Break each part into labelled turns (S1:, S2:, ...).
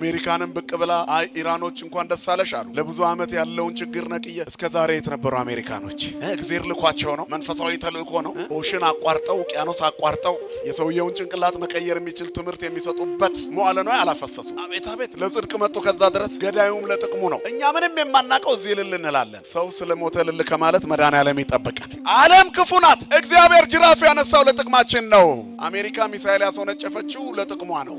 S1: አሜሪካንን ብቅ ብላ አይ ኢራኖች እንኳን ደስ አለሽ አሉ። ለብዙ ዓመት ያለውን ችግር ነቅየ እስከዛሬ የተነበሩ አሜሪካኖች እግዚአብሔር ልኳቸው ነው። መንፈሳዊ ተልእኮ ነው። ኦሽን አቋርጠው ውቅያኖስ አቋርጠው የሰውየውን ጭንቅላት መቀየር የሚችል ትምህርት የሚሰጡበት መዋለ ነው ያላፈሰሱ። አቤት አቤት ለጽድቅ መጡ። ከዛ ድረስ ገዳዩም ለጥቅሙ ነው። እኛ ምንም የማናቀው እዚህ ልል እንላለን። ሰው ስለሞተ ልል ከማለት መድኃኒዓለም ይጠብቃል። ዓለም ክፉ ናት። እግዚአብሔር ጅራፍ ያነሳው ለጥቅማችን ነው። አሜሪካ ሚሳኤል ያስወነጨፈችው ለጥቅሟ ነው።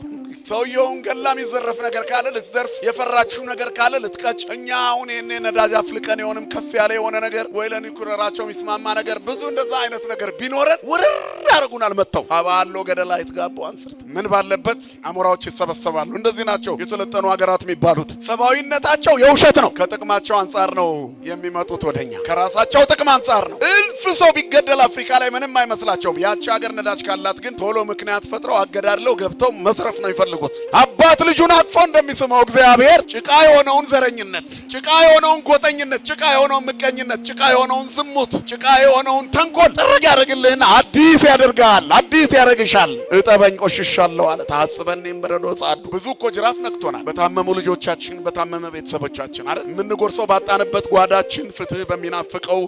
S1: ሰውየውን ገላም ይዘረፍ ነገር ካለ ልትዘርፍ የፈራችሁ ነገር ካለ ልትቀጭ። እኛ አሁን የኔ ነዳጅ አፍልቀን የሆነም ከፍ ያለ የሆነ ነገር ወይ ለኒኩለራቸው ሚስማማ ነገር ብዙ እንደዛ አይነት ነገር ቢኖረን ውርር ያርጉናል። መተው አባሎ ገደላ ይትጋቡ አንስርት ምን ባለበት አሞራዎች ይሰበሰባሉ። እንደዚህ ናቸው የተለጠኑ ሀገራት የሚባሉት። ሰባዊነታቸው የውሸት ነው። ከጥቅማቸው አንፃር ነው የሚመጡት ወደኛ። ከራሳቸው ጥቅም አንፃር ነው። እልፍ ሰው ቢገደል አፍሪካ ላይ ምንም አይመስላቸውም። ያቺ ሀገር ነዳጅ ካላት ግን ቶሎ ምክንያት ፈጥረው አገዳድለው ገብተው መስረፍ ነው ይፈልጉት። አባት ልጁን አቅፎ እንደሚስመው እግዚአብሔር ጭቃ የሆነውን ዘረኝነት፣ ጭቃ የሆነውን ጎጠኝነት፣ ጭቃ የሆነውን ምቀኝነት፣ ጭቃ የሆነውን ዝሙት፣ ጭቃ የሆነውን ተንኮል ጥርግ ያደርግልህና አዲስ ያደርጋል። አዲስ ያደርግሻል። እጠበኝ ቆሽሻለሁ አለ ታጽበኔም በረዶ ጻዱ። ብዙ እኮ ጅራፍ ነክቶናል። በታመሙ ልጆቻችን፣ በታመመ ቤተሰቦቻችን አይደል የምንጎርሰው። ባጣንበት ጓዳችን፣ ፍትህ በሚናፍቀው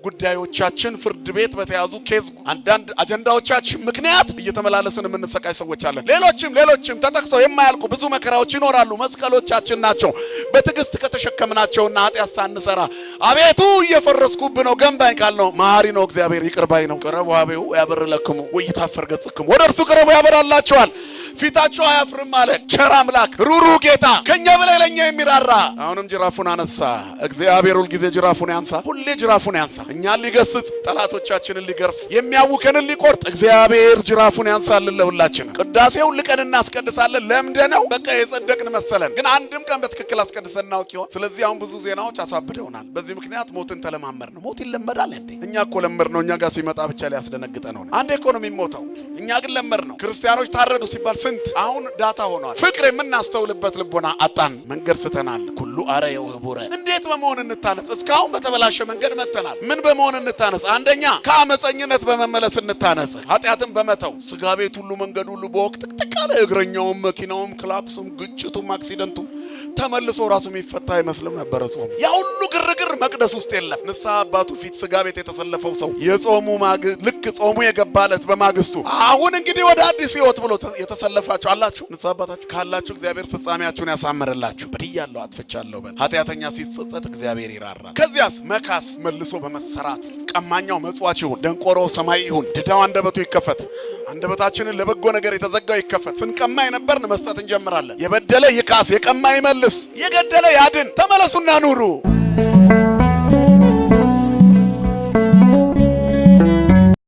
S1: ጉዳዮቻችን፣ ፍርድ ቤት በተያዙ ኬዝ አንዳንድ አጀንዳዎቻችን ምክንያት እየተመላለስን የምንሰቃይ ሰዎች አለን። ሌሎችም ተጠቅሰው የማያልቁ ብዙ መከራዎች ይኖራሉ። መስቀሎቻችን ናቸው። በትዕግስት ከተሸከምናቸውና ኃጢአት ሳንሰራ አቤቱ እየፈረስኩብ ነው ገንባኝ ካልነው መሐሪ ነው እግዚአብሔር፣ ይቅር ባይ ነው። ቅረቡ አቤው ያበርለክሙ ወይታፈር ገጽክሙ፣ ወደ እርሱ ቅረቡ ያበራላችኋል፣ ፊታቸው አያፍርም አለ ቸር አምላክ ሩሩ ጌታ ከኛ በላይ ለኛ የሚራራ። አሁንም ጅራፉን አነሳ እግዚአብሔር። ሁልጊዜ ጅራፉን ያንሳ፣ ሁሌ ጅራፉን ያንሳ። እኛን ሊገስጽ ጠላቶቻችንን ሊገርፍ የሚያውከንን ሊቆርጥ እግዚአብሔር ጅራፉን ያንሳልን ለሁላችን። ቅዳሴውን ልቀን እናስቀድሳለን ለምደነው በቃ የጸደቅን መሰለን፣ ግን አንድም ቀን በትክክል አስቀድሰን እናውቅ ይሆን? ስለዚህ አሁን ብዙ ዜናዎች አሳብደውናል። በዚህ ምክንያት ሞትን ተለማመር ነው። ሞት ይለመዳል እንዴ? እኛ እኮ ለመር ነው። እኛ ጋር ሲመጣ ብቻ ሊያስደነግጠን ነው። አንድ ኢኮኖሚ ሞተው እኛ ግን ለመር ነው። ክርስቲያኖች ታረዱ ሲባል ስንት አሁን ዳታ ሆኗል። ፍቅር የምናስተውልበት ልቦና አጣን። መንገድ ስተናል። ኩሉ አረ የውህቡረ እንዴት በመሆን እንታነጽ? እስካሁን በተበላሸ መንገድ መተናል። ምን በመሆን እንታነጽ? አንደኛ ከአመፀኝነት በመመለስ እንታነጽ። ኃጢአትን በመተው ስጋ ቤት ሁሉ መንገድ ሁሉ በወቅት ጥቅጥቃለ እግረኛውም መኪናውም ክላክሱም ግጭቱም አክሲደንቱም ተመልሶ ራሱ የሚፈታ አይመስልም ነበር። ጾም ያ ሁሉ ግርግር መቅደስ ውስጥ የለም። ንስሐ አባቱ ፊት ስጋ ቤት የተሰለፈው ሰው የጾሙ ልክ ጾሙ የገባለት በማግስቱ አሁን እንግዲህ ወደ አዲስ ህይወት ብሎ የተሰለፋችሁ አላችሁ። ንስሐ አባታችሁ ካላችሁ እግዚአብሔር ፍጻሜያችሁን ያሳምርላችሁ። በድያለሁ አጥፍቻለሁ በል። ኃጢአተኛ ሲጸጸት እግዚአብሔር ይራራል። ከዚያስ መካስ መልሶ በመሰራት ቀማኛው መጽዋች ይሁን፣ ደንቆሮ ሰማይ ይሁን፣ ድዳው አንደበቱ ይከፈት። አንደበታችንን ለበጎ ነገር የተዘጋው ይከፈት። ስንቀማ የነበርን መስጠት እንጀምራለን። የበደለ ይካስ፣ የቀማ ይመልስ፣ የገደለ ያድን። ተመለሱና ኑሩ።